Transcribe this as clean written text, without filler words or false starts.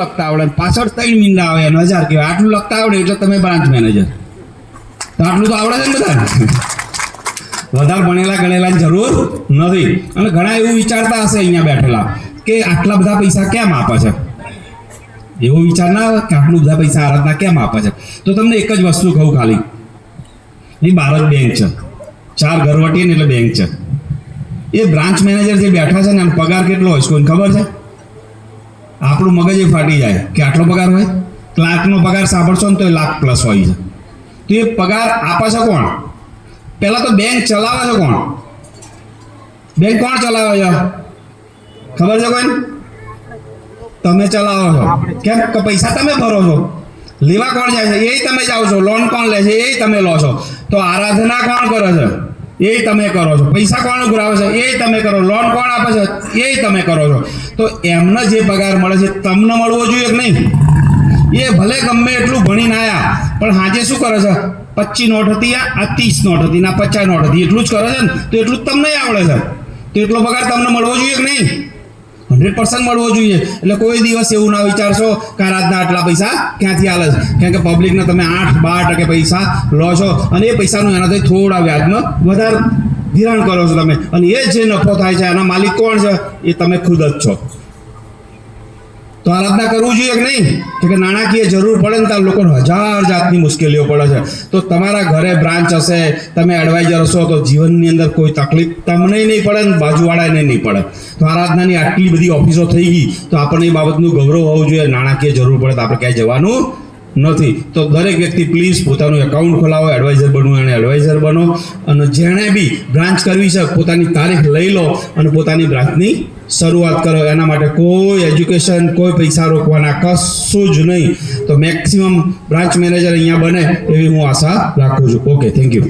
લખતા આવડે, પાછળ 3 મીંડા આવે અને 1000 કહેવાય. આટલું લખતા આવડે એટલે તમે બ્રાન્ચ મેનેજર. તો આટલું તો આવડે છે ને બધા. વધારે ભણેલા ગણેલાની જરૂર નથી. અને ઘણા એવું વિચારતા હશે અહીંયા બેઠેલા કે આટલા બધા પૈસા કેમ આપે છે, એવો વિચાર ના આવે કે આટલું બધા પૈસા આરાધના કેમ આપે છે. તો તમને એક જ વસ્તુ કહું, ખાલી એ બહાર જ બેંક છે, 4 ઘર વટીએ ને એટલે બેંક છે. એ બ્રાન્ચ મેનેજર જે બેઠા છે ને એનો પગાર કેટલો હોય કોઈને ખબર છે? આપણું મગજ એ ફાટી જાય કે આટલો પગાર હોય. ક્લાર્કનો પગાર સાંભળશો ને તો 1,00,000+ હોય છે. તો એ પગાર આપે છે કોણ? પહેલા તો બેંક ચલાવે છે કોણ? બેંક કોણ ચલાવે છે ખબર છે કોઈને? તમે ચલાવો છો. કેમ કે પૈસા તમે ભરો છો. લેવા કોણ જાય છે? એ તમે જાઓ છો. લોન કોણ લે છે? એ તમે લો છો. તો આરાધના કોણ કરે છે? એ તમે કરો છો. પૈસા કોણ ઉઘરાવે છે? એ તમે કરો. લોન કોણ આપે છે? એ તમે કરો છો. તો એમને જે પગાર મળે છે તમને મળવો જોઈએ કે નહીં? એ ભલે ગમે એટલું ભણીને આવ્યા પણ હાજે શું કરે છે? 25 નોટ હતી, આ 30 નોટ હતી, ના 50 નોટ હતી, એટલું જ કરે છે ને. તો એટલું જ તમને આવડે છે. તો એટલો પગાર તમને મળવો જોઈએ કે નહીં? 100% મળવો જોઈએ. એટલે કોઈ દિવસ એવું ના વિચારશો કે આજના આટલા પૈસા ક્યાંથી આલે છે. કેમ કે પબ્લિકને તમે 8-12% પૈસા લો છો અને એ પૈસાનું એનાથી થોડા વ્યાજમાં વધારે ધિરાણ કરો છો તમે. અને એ જે નફો થાય છે એના માલિક કોણ છે? એ તમે ખુદ જ છો. તો આરાધના કરવું જોઈએ કે નહીં? કે નાણાકીય જરૂર પડે ને ત્યારે લોકોને 1000 જાતની મુશ્કેલીઓ પડે છે. તો તમારા ઘરે બ્રાન્ચ હશે, તમે એડવાઇઝર હશો, તો જીવનની અંદર કોઈ તકલીફ તમને નહીં પડે ને બાજુવાળાને નહીં પડે. તો આરાધનાની આટલી બધી ઓફિસો થઈ ગઈ તો આપણને એ બાબતનું ગૌરવ હોવું જોઈએ. નાણાકીય જરૂર પડે તો આપણે ક્યાંય જવાનું નથી. તો દરેક વ્યક્તિ પ્લીઝ પોતાનું એકાઉન્ટ ખોલાવો, એડવાઇઝર બનવું એને એડવાઇઝર બનો. અને જેણે બી બ્રાન્ચ કરવી છે પોતાની તારીખ લઈ લો અને પોતાની બ્રાન્ચની શરૂઆત કરો. એના માટે કોઈ એજ્યુકેશન, કોઈ પૈસા રોકવાના કશું જ નહીં. તો મેક્સિમમ બ્રાન્ચ મેનેજર અહીંયા બને એવી હું આશા રાખું છું. Okay, thank you.